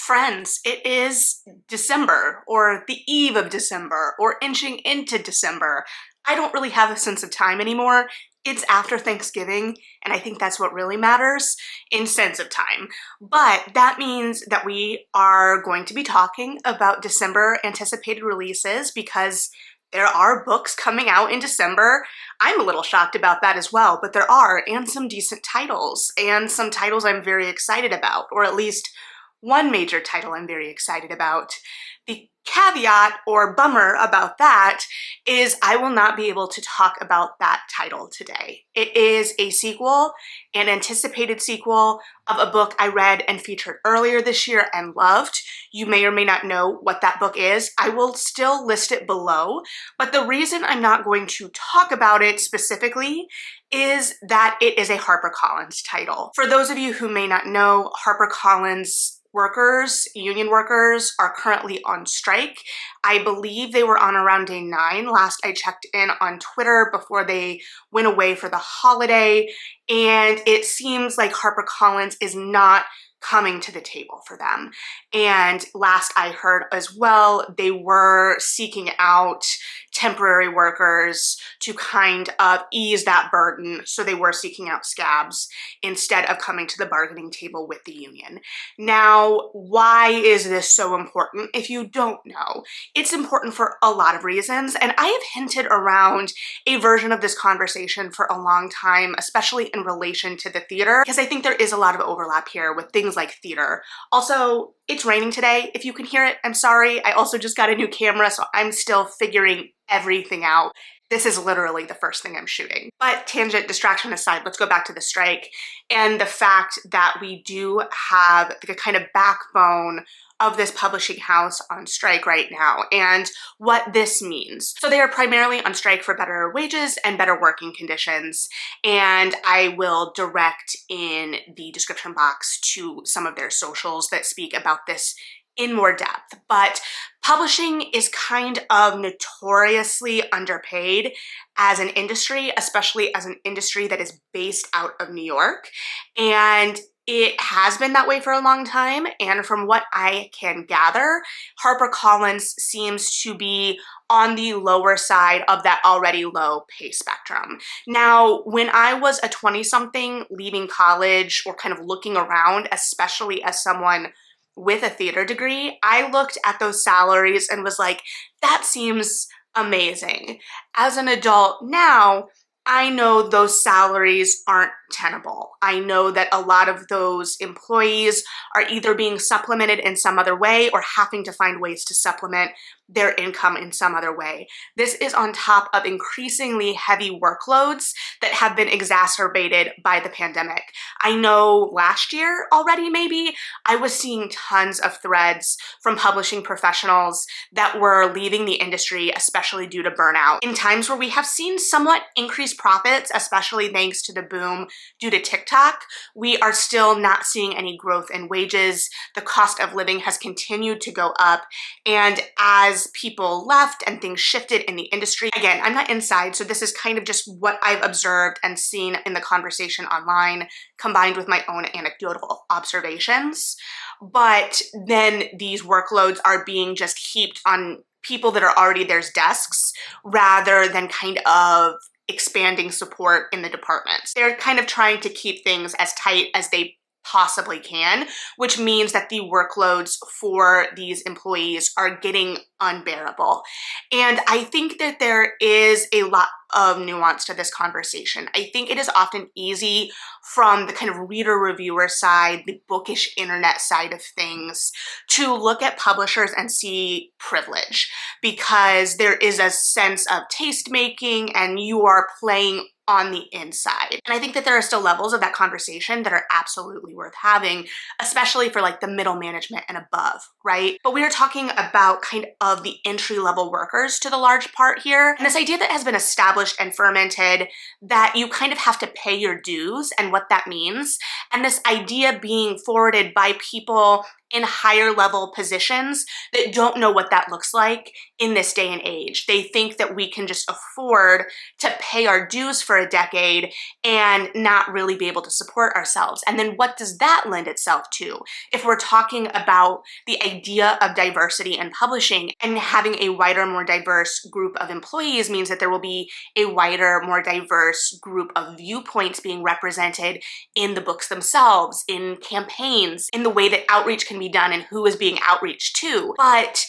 Friends, it is December, or the eve of December, or inching into December. I don't really have a sense of time anymore. It's after Thanksgiving, and I think that's what really matters in sense of time. But that means that we are going to be talking about December anticipated releases because there are books coming out in December. I'm a little shocked about that as well, but there are, and some decent titles, and some titles I'm very excited about, or at least one major title I'm very excited about. The caveat or bummer about that is I will not be able to talk about that title today. It is a sequel, an anticipated sequel of a book I read and featured earlier this year and loved. You may or may not know what that book is. I will still list it below, but the reason I'm not going to talk about it specifically is that it is a HarperCollins title. For those of you who may not know, HarperCollins union workers are currently on strike. I believe they were on around day 9 last I checked in on Twitter before they went away for the holiday, and it seems like HarperCollins is not coming to the table for them. And last I heard as well, they were seeking out temporary workers to kind of ease that burden. So they were seeking out scabs instead of coming to the bargaining table with the union. Now, why is this so important? If you don't know, it's important for a lot of reasons. And I have hinted around a version of this conversation for a long time, especially in relation to the theater, because I think there is a lot of overlap here with things like theater. Also, it's raining today. If you can hear it, I'm sorry. I also just got a new camera, so I'm still figuring everything out. This is literally the first thing I'm shooting. But tangent, distraction aside, let's go back to the strike and the fact that we do have the kind of backbone of this publishing house on strike right now and what this means. So they are primarily on strike for better wages and better working conditions. And I will direct in the description box to some of their socials that speak about this in more depth. But publishing is kind of notoriously underpaid as an industry, especially as an industry that is based out of New York. And it has been that way for a long time, and from what I can gather, HarperCollins seems to be on the lower side of that already low pay spectrum. Now, when I was a 20-something leaving college or kind of looking around, especially as someone with a theater degree, I looked at those salaries and was like, that seems amazing. As an adult now, I know those salaries aren't tenable. I know that a lot of those employees are either being supplemented in some other way or having to find ways to supplement their income in some other way. This is on top of increasingly heavy workloads that have been exacerbated by the pandemic. I know last year already, maybe, I was seeing tons of threads from publishing professionals that were leaving the industry, especially due to burnout. In times where we have seen somewhat increased profits, especially thanks to the boom due to TikTok, we are still not seeing any growth in wages. The cost of living has continued to go up, and as people left and things shifted in the industry. Again, I'm not inside, so this is kind of just what I've observed and seen in the conversation online, combined with my own anecdotal observations. But then these workloads are being just heaped on people that are already there's desks, rather than kind of expanding support in the departments. They're kind of trying to keep things as tight as they possibly can, which means that the workloads for these employees are getting unbearable. And I think that there is a lot of nuance to this conversation. I think it is often easy from the kind of reader reviewer side, the bookish internet side of things, to look at publishers and see privilege, because there is a sense of taste making and you are playing on the inside. And I think that there are still levels of that conversation that are absolutely worth having, especially for like the middle management and above, right? But we are talking about kind of the entry-level workers to the large part here. And this idea that has been established and fermented that you kind of have to pay your dues and what that means. And this idea being forwarded by people in higher level positions that don't know what that looks like in this day and age. They think that we can just afford to pay our dues for a decade and not really be able to support ourselves. And then what does that lend itself to? If we're talking about the idea of diversity in publishing, and having a wider, more diverse group of employees means that there will be a wider, more diverse group of viewpoints being represented in the books themselves, in campaigns, in the way that outreach can be done and who is being outreached to. But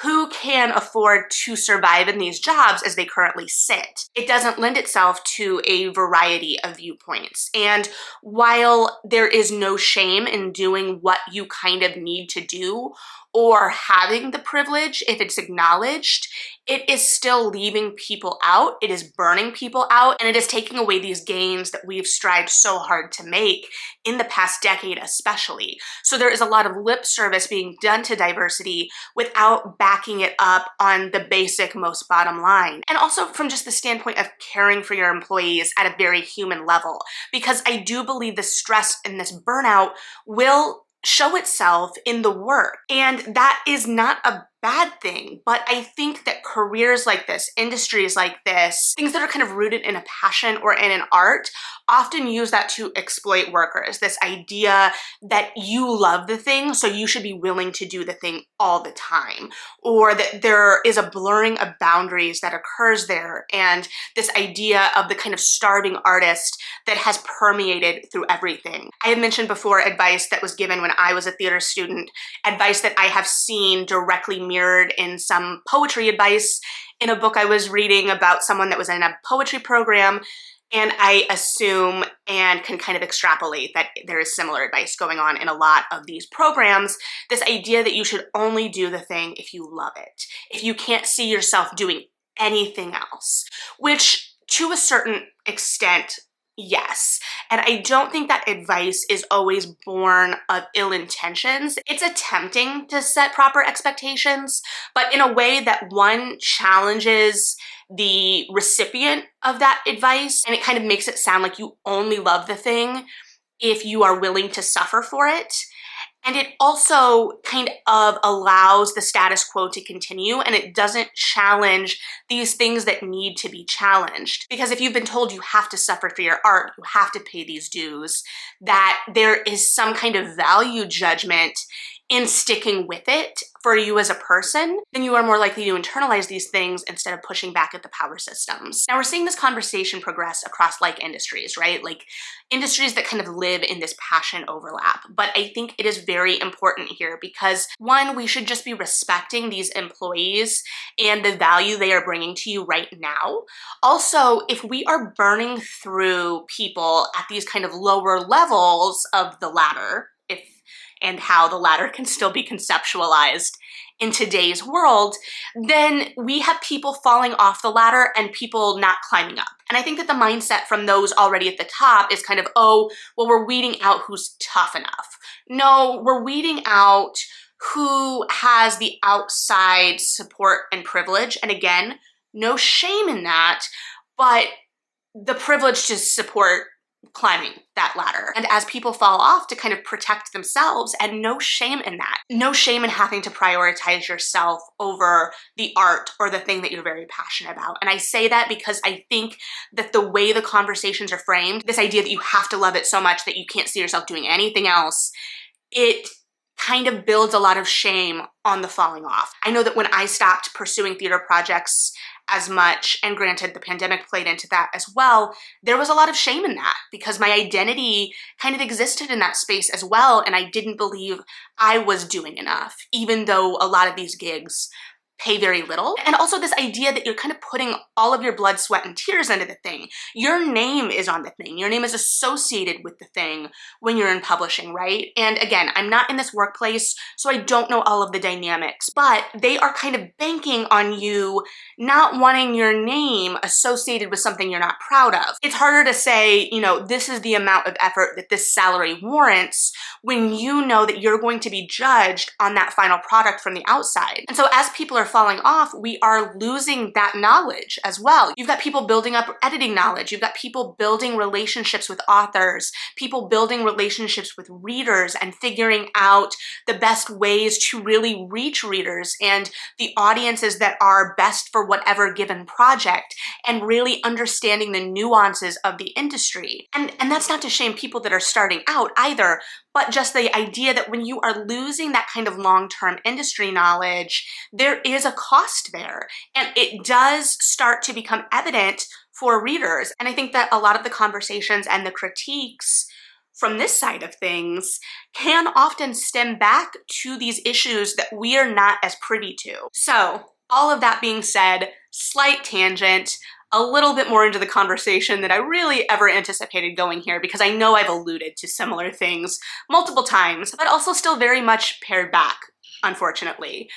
who can afford to survive in these jobs as they currently sit? It doesn't lend itself to a variety of viewpoints. And while there is no shame in doing what you kind of need to do, or having the privilege if it's acknowledged, it is still leaving people out, it is burning people out, and it is taking away these gains that we've strived so hard to make in the past decade especially. So there is a lot of lip service being done to diversity without backing it up on the basic, most bottom line. And also from just the standpoint of caring for your employees at a very human level, because I do believe the stress and this burnout will show itself in the work. And that is not a bad thing, but I think that careers like this, industries like this, things that are kind of rooted in a passion or in an art, often use that to exploit workers. This idea that you love the thing, so you should be willing to do the thing all the time, or that there is a blurring of boundaries that occurs there, and this idea of the kind of starving artist that has permeated through everything. I had mentioned before advice that was given when I was a theater student, advice that I have seen directly mirrored in some poetry advice in a book I was reading about someone that was in a poetry program. And I assume and can kind of extrapolate that there is similar advice going on in a lot of these programs. This idea that you should only do the thing if you love it, if you can't see yourself doing anything else, which to a certain extent, yes. And I don't think that advice is always born of ill intentions. It's attempting to set proper expectations, but in a way that one challenges the recipient of that advice, and it kind of makes it sound like you only love the thing if you are willing to suffer for it. And it also kind of allows the status quo to continue, and it doesn't challenge these things that need to be challenged. Because if you've been told you have to suffer for your art, you have to pay these dues, that there is some kind of value judgment in sticking with it for you as a person, then you are more likely to internalize these things instead of pushing back at the power systems. Now we're seeing this conversation progress across like industries, right? Like industries that kind of live in this passion overlap. But I think it is very important here because one, we should just be respecting these employees and the value they are bringing to you right now. Also, if we are burning through people at these kind of lower levels of the ladder, and how the ladder can still be conceptualized in today's world, then we have people falling off the ladder and people not climbing up. And I think that the mindset from those already at the top is kind of, oh, well, we're weeding out who's tough enough. No, we're weeding out who has the outside support and privilege. And again, no shame in that, but the privilege to support climbing that ladder. And as people fall off, to kind of protect themselves, and no shame in that. No shame in having to prioritize yourself over the art or the thing that you're very passionate about. And I say that because I think that the way the conversations are framed, this idea that you have to love it so much that you can't see yourself doing anything else, it kind of builds a lot of shame on the falling off. I know that when I stopped pursuing theater projects as much, and granted the pandemic played into that as well, there was a lot of shame in that because my identity kind of existed in that space as well, and I didn't believe I was doing enough, even though a lot of these gigs pay very little. And also this idea that you're kind of putting all of your blood, sweat, and tears into the thing. Your name is on the thing. Your name is associated with the thing when you're in publishing, right? And again, I'm not in this workplace, so I don't know all of the dynamics, but they are kind of banking on you not wanting your name associated with something you're not proud of. It's harder to say, you know, this is the amount of effort that this salary warrants when you know that you're going to be judged on that final product from the outside. And so as people are falling off, we are losing that knowledge as well. You've got people building up editing knowledge. You've got people building relationships with authors, people building relationships with readers and figuring out the best ways to really reach readers and the audiences that are best for whatever given project, and really understanding the nuances of the industry. And that's not to shame people that are starting out either, but just the idea that when you are losing that kind of long-term industry knowledge, there is a cost there. And it does start to become evident for readers. And I think that a lot of the conversations and the critiques from this side of things can often stem back to these issues that we are not as privy to. So all of that being said, slight tangent, a little bit more into the conversation than I really ever anticipated going here, because I know I've alluded to similar things multiple times, but also still very much pared back, unfortunately.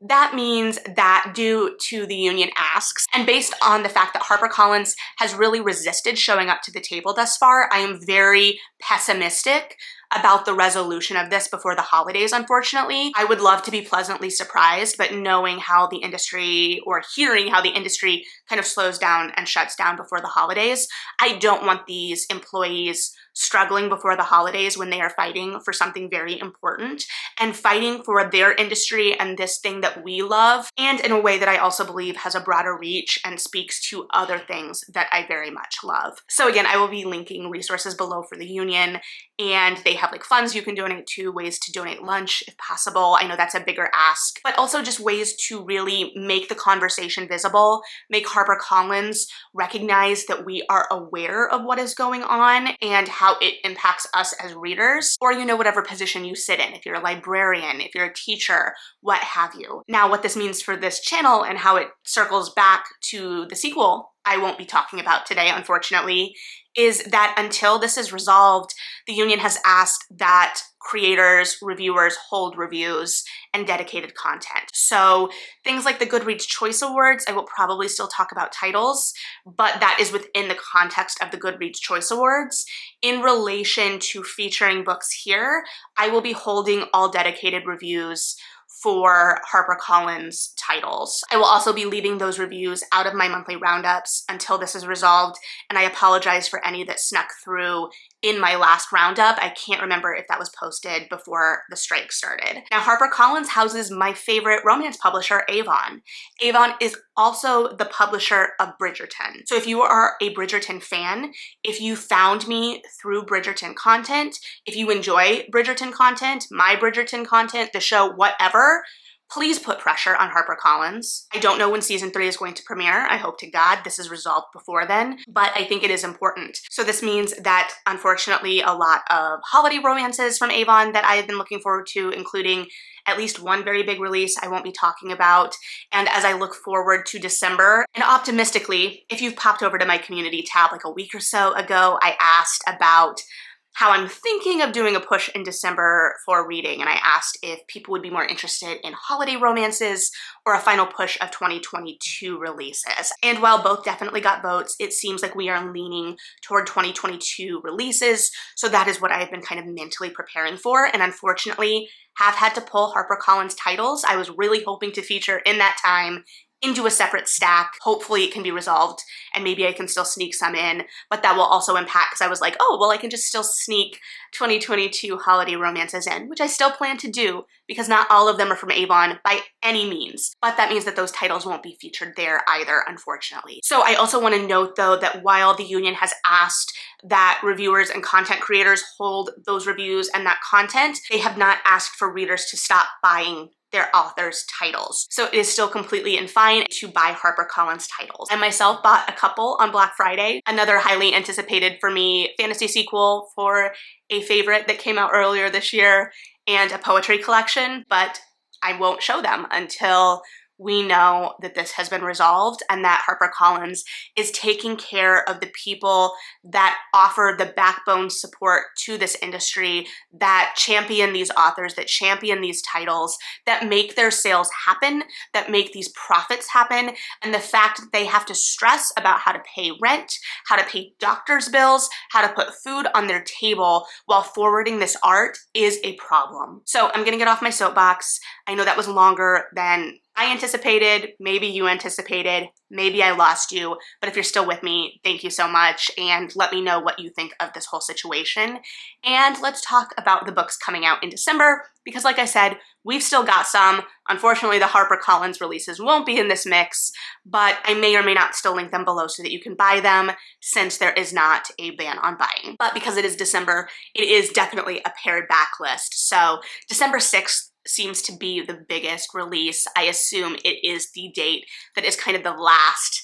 That means that due to the union asks, and based on the fact that HarperCollins has really resisted showing up to the table thus far, I am very pessimistic about the resolution of this before the holidays, unfortunately. I would love to be pleasantly surprised, but knowing how the industry, or hearing how the industry kind of slows down and shuts down before the holidays, I don't want these employees struggling before the holidays when they are fighting for something very important and fighting for their industry and this thing that we love, and in a way that I also believe has a broader reach and speaks to other things that I very much love. So again, I will be linking resources below for the union, and they have like funds you can donate to, ways to donate lunch if possible. I know that's a bigger ask, but also just ways to really make the conversation visible, make HarperCollins recognize that we are aware of what is going on and how it impacts us as readers, or whatever position you sit in, if you're a librarian, if you're a teacher, what have you. Now, what this means for this channel and how it circles back to the sequel I won't be talking about today, unfortunately, is that until this is resolved, the union has asked that creators, reviewers hold reviews and dedicated content. So things like the Goodreads Choice Awards, I will probably still talk about titles, but that is within the context of the Goodreads Choice Awards. In relation to featuring books here, I will be holding all dedicated reviews for HarperCollins titles. I will also be leaving those reviews out of my monthly roundups until this is resolved, and I apologize for any that snuck through in my last roundup. I can't remember if that was posted before the strike started. Now, HarperCollins houses my favorite romance publisher, Avon. Avon is also the publisher of Bridgerton. So if you are a Bridgerton fan, if you found me through Bridgerton content, if you enjoy Bridgerton content, my Bridgerton content, the show, whatever, please put pressure on HarperCollins. I don't know when season 3 is going to premiere. I hope to God this is resolved before then, but I think it is important. So this means that, unfortunately, a lot of holiday romances from Avon that I have been looking forward to, including at least one very big release I won't be talking about. And as I look forward to December, and optimistically, if you've popped over to my community tab like a week or so ago, I asked about how I'm thinking of doing a push in December for reading, and I asked if people would be more interested in holiday romances or a final push of 2022 releases. And while both definitely got votes, it seems like we are leaning toward 2022 releases, so that is what I have been kind of mentally preparing for, and unfortunately have had to pull HarperCollins titles I was really hoping to feature in that time into a separate stack. Hopefully it can be resolved and maybe I can still sneak some in, but that will also impact, because I was like, oh, well, I can just still sneak 2022 holiday romances in, which I still plan to do because not all of them are from Avon by any means, but that means that those titles won't be featured there either, unfortunately. So I also want to note though that while the union has asked that reviewers and content creators hold those reviews and that content, they have not asked for readers to stop buying their authors' titles. So it is still completely and fine to buy HarperCollins titles. I myself bought a couple on Black Friday, another highly anticipated for me fantasy sequel for a favorite that came out earlier this year, and a poetry collection, but I won't show them until we know that this has been resolved and that HarperCollins is taking care of the people that offer the backbone support to this industry, that champion these authors, that champion these titles, that make their sales happen, that make these profits happen. And the fact that they have to stress about how to pay rent, how to pay doctor's bills, how to put food on their table while forwarding this art is a problem. So I'm gonna get off my soapbox. I know that was longer than I anticipated, maybe you anticipated, maybe I lost you, but if you're still with me, thank you so much, and let me know what you think of this whole situation. And let's talk about the books coming out in December, because like I said, we've still got some. Unfortunately, the HarperCollins releases won't be in this mix, but I may or may not still link them below so that you can buy them, since there is not a ban on buying. But because it is December, it is definitely a pared back list. So December 6th seems to be the biggest release. I assume it is the date that is kind of the last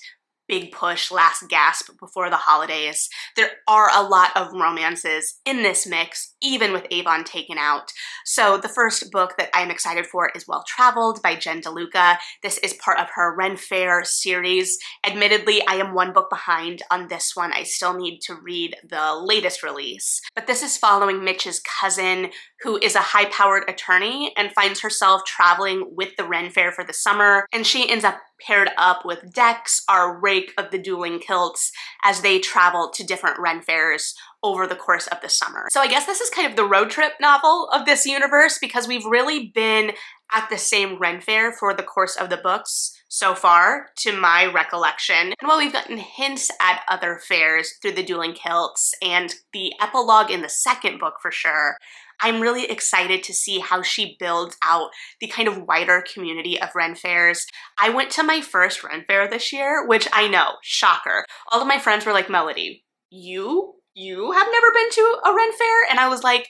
big push, last gasp before the holidays. There are a lot of romances in this mix, even with Avon taken out. So the first book that I'm excited for is Well Traveled by Jen DeLuca. This is part of her Ren Fair series. Admittedly, I am one book behind on this one. I still need to read the latest release. But this is following Mitch's cousin, who is a high-powered attorney and finds herself traveling with the Ren Fair for the summer, and she ends up paired up with Dex, our rake of the dueling kilts, as they travel to different Ren Fairs over the course of the summer. So I guess this is kind of the road trip novel of this universe, because we've really been at the same Ren Fair for the course of the books so far, to my recollection. And while we've gotten hints at other fairs through the dueling kilts and the epilogue in the second book for sure, I'm really excited to see how she builds out the kind of wider community of Ren Fairs. I went to my first Ren Fair this year, which I know, shocker. All of my friends were like, Melody, you have never been to a Ren Fair? And I was like,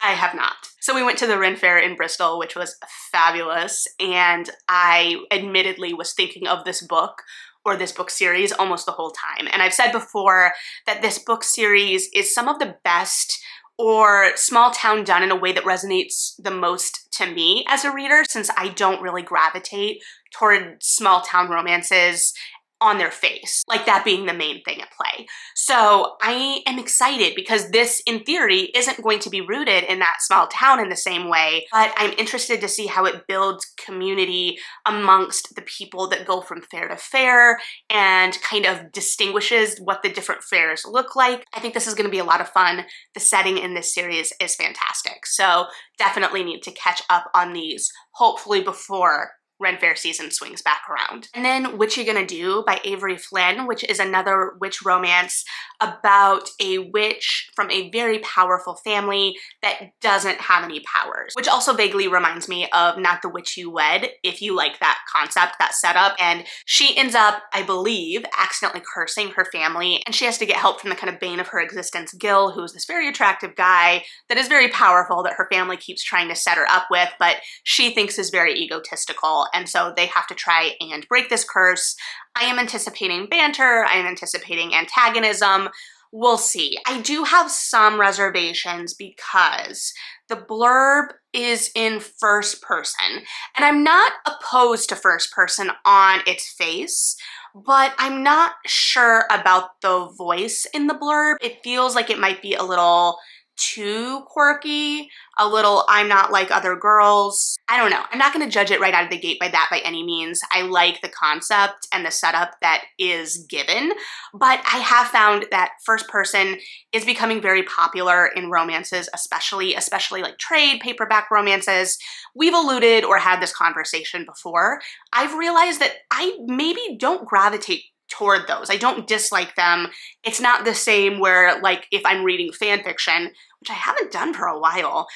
I have not. So we went to the Ren Fair in Bristol, which was fabulous. And I admittedly was thinking of this book or this book series almost the whole time. And I've said before that this book series is some of the best or small town done in a way that resonates the most to me as a reader, since I don't really gravitate toward small town romances on their face, like that being the main thing at play. So I am excited because this, in theory, isn't going to be rooted in that small town in the same way, but I'm interested to see how it builds community amongst the people that go from fair to fair and kind of distinguishes what the different fairs look like. I think this is going to be a lot of fun. The setting in this series is fantastic, so definitely need to catch up on these, hopefully before Ren Fair season swings back around. And then Witch You Gonna Do by Avery Flynn, which is another witch romance about a witch from a very powerful family that doesn't have any powers, which also vaguely reminds me of Not the Witch You Wed, if you like that concept, that setup. And she ends up, I believe, accidentally cursing her family, and she has to get help from the kind of bane of her existence, Gil, who is this very attractive guy that is very powerful that her family keeps trying to set her up with, but she thinks is very egotistical. And so they have to try and break this curse. I am anticipating banter. I am anticipating antagonism. We'll see. I do have some reservations because the blurb is in first person, and I'm not opposed to first person on its face, but I'm not sure about the voice in the blurb. It feels like it might be a little too quirky, a little I'm not like other girls. I don't know. I'm not going to judge it right out of the gate by that by any means. I like the concept and the setup that is given, but I have found that first person is becoming very popular in romances, especially like trade paperback romances. We've alluded or had this conversation before. I've realized that I maybe don't gravitate toward those. I don't dislike them. It's not the same where, like, if I'm reading fan fiction, which I haven't done for a while,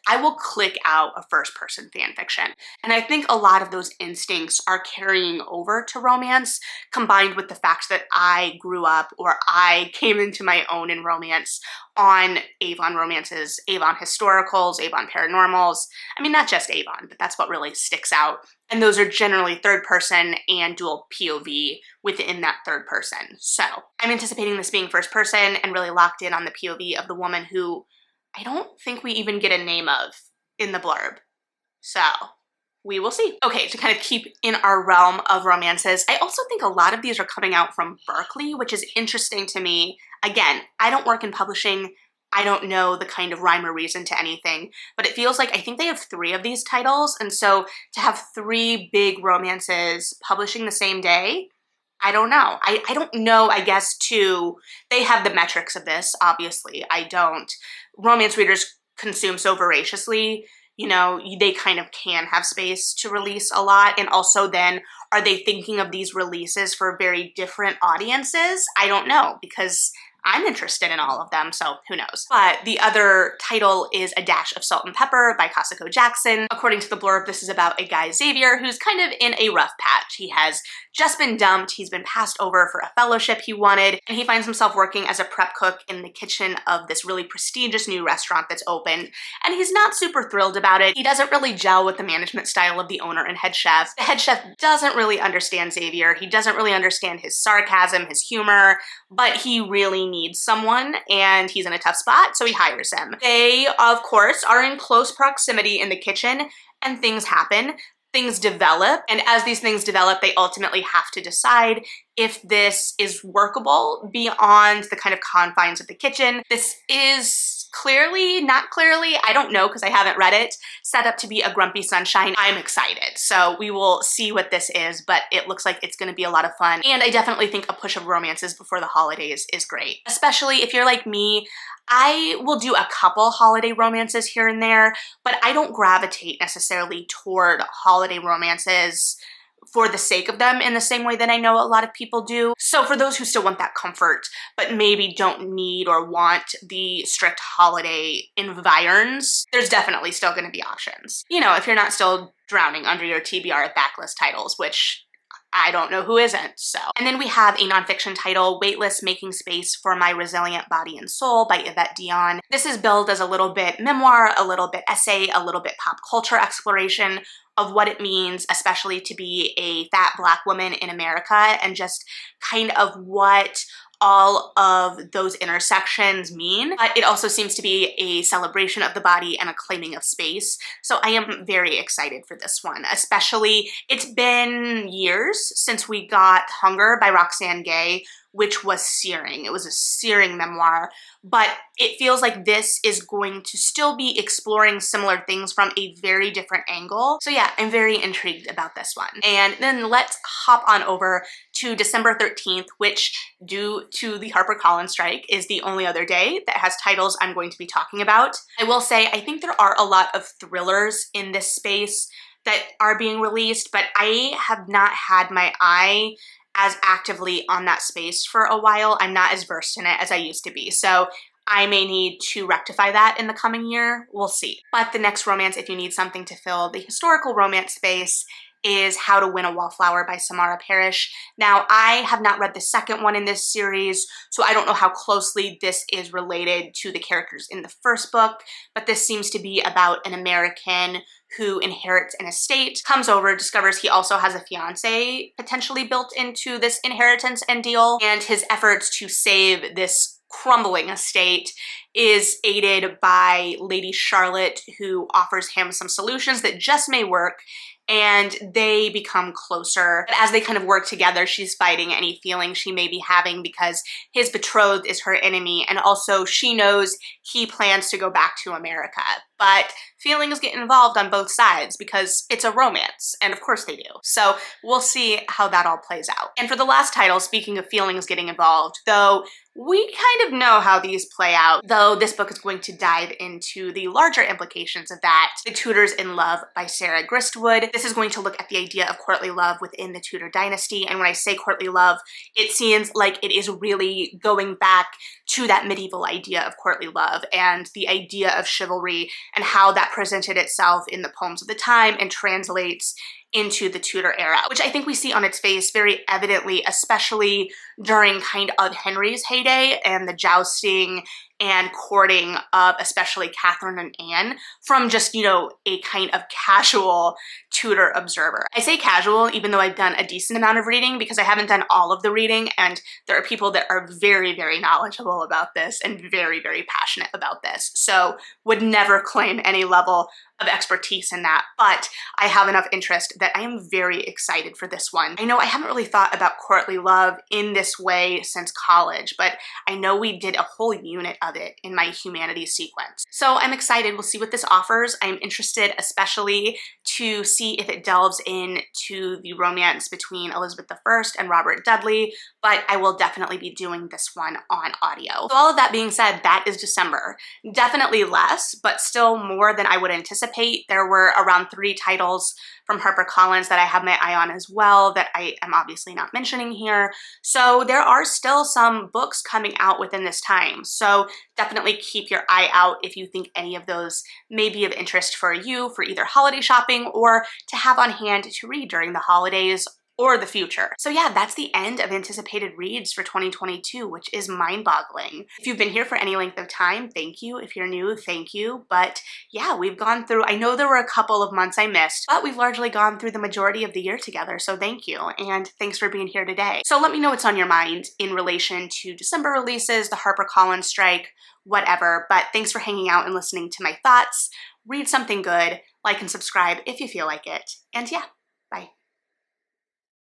I will click out a first-person fan fiction. And I think a lot of those instincts are carrying over to romance, combined with the fact that I grew up, or I came into my own in romance on Avon romances, Avon historicals, Avon paranormals. I mean, not just Avon, but that's what really sticks out. And those are generally third person and dual POV within that third person. So I'm anticipating this being first person and really locked in on the POV of the woman who I don't think we even get a name of in the blurb. So we will see. Okay, to kind of keep in our realm of romances, I also think a lot of these are coming out from Berkeley, which is interesting to me. Again, I don't work in publishing. I don't know the kind of rhyme or reason to anything, but it feels like I think they have 3 of these titles, and so to have 3 big romances publishing the same day, I don't know. I don't know, I guess, too. They have the metrics of this, obviously. I don't. Romance readers consume so voraciously. you know, they kind of can have space to release a lot. And also then, are they thinking of these releases for very different audiences? I don't know, because I'm interested in all of them, so who knows. But the other title is A Dash of Salt and Pepper by Cossaco Jackson. According to the blurb, this is about a guy, Xavier, who's kind of in a rough patch. He has just been dumped, he's been passed over for a fellowship he wanted, and he finds himself working as a prep cook in the kitchen of this really prestigious new restaurant that's opened, and he's not super thrilled about it. He doesn't really gel with the management style of the owner and head chef. The head chef doesn't really understand Xavier, he doesn't really understand his sarcasm, his humor, but he really needs someone, and he's in a tough spot, so he hires him. They, of course, are in close proximity in the kitchen, and things happen. Things develop, and as these things develop, they ultimately have to decide if this is workable beyond the kind of confines of the kitchen. This is clearly, not clearly, I don't know because I haven't read it, set up to be a grumpy sunshine. I'm excited. So we will see what this is, but it looks like it's gonna be a lot of fun. And I definitely think a push of romances before the holidays is great. Especially if you're like me, I will do a couple holiday romances here and there, but I don't gravitate necessarily toward holiday romances for the sake of them in the same way that I know a lot of people do. So for those who still want that comfort, but maybe don't need or want the strict holiday environs, there's definitely still gonna be options. You know, if you're not still drowning under your TBR backlist titles, which I don't know who isn't, so. And then we have a nonfiction title, Weightless, Making Space for My Resilient Body and Soul by Yvette Dion. This is billed as a little bit memoir, a little bit essay, a little bit pop culture exploration of what it means, especially to be a fat Black woman in America, and just kind of what all of those intersections mean. But it also seems to be a celebration of the body and a claiming of space. So I am very excited for this one, especially it's been years since we got Hunger by Roxane Gay, which was searing. It was a searing memoir, but it feels like this is going to still be exploring similar things from a very different angle. So yeah, I'm very intrigued about this one. And then let's hop on over to December 13th, which due to the HarperCollins strike is the only other day that has titles I'm going to be talking about. I will say, I think there are a lot of thrillers in this space that are being released, but I have not had my eye as actively on that space for a while. I'm not as versed in it as I used to be. So I may need to rectify that in the coming year. We'll see. But the next romance, if you need something to fill the historical romance space, is How to Win a Wallflower by Samara Parrish. Now, I have not read the second one in this series, so I don't know how closely this is related to the characters in the first book, but this seems to be about an American who inherits an estate, comes over, discovers he also has a fiance potentially built into this inheritance and deal, and his efforts to save this crumbling estate is aided by Lady Charlotte, who offers him some solutions that just may work, and they become closer. But as they kind of work together, she's fighting any feelings she may be having because his betrothed is her enemy, and also she knows he plans to go back to America. But feelings get involved on both sides because it's a romance, and of course they do. So we'll see how that all plays out. And for the last title, speaking of feelings getting involved, though we kind of know how these play out, though this book is going to dive into the larger implications of that. The Tudors in Love by Sarah Gristwood. This is going to look at the idea of courtly love within the Tudor dynasty, and when I say courtly love, it seems like it is really going back to that medieval idea of courtly love and the idea of chivalry and how that presented itself in the poems of the time and translates into the Tudor era, which I think we see on its face very evidently, especially during kind of Henry's heyday and the jousting and courting of especially Catherine and Anne from just, you know, a kind of casual Tudor observer. I say casual even though I've done a decent amount of reading because I haven't done all of the reading, and there are people that are very, very knowledgeable about this and very, very passionate about this. So would never claim any level of expertise in that, but I have enough interest that I am very excited for this one. I know I haven't really thought about courtly love in this way since college, but I know we did a whole unit of it in my humanities sequence. So I'm excited. We'll see what this offers. I'm interested especially to see if it delves into the romance between Elizabeth I and Robert Dudley, but I will definitely be doing this one on audio. So all of that being said, that is December. Definitely less, but still more than I would anticipate anticipate. There were around 3 titles from HarperCollins that I have my eye on as well that I am obviously not mentioning here. So there are still some books coming out within this time. So definitely keep your eye out if you think any of those may be of interest for you for either holiday shopping or to have on hand to read during the holidays or the future. So yeah, that's the end of anticipated reads for 2022, which is mind-boggling. If you've been here for any length of time, thank you. If you're new, thank you. But yeah, we've gone through, I know there were a couple of months I missed, but we've largely gone through the majority of the year together, so thank you. And thanks for being here today. So let me know what's on your mind in relation to December releases, the HarperCollins strike, whatever. But thanks for hanging out and listening to my thoughts. Read something good, like and subscribe if you feel like it. And yeah, bye.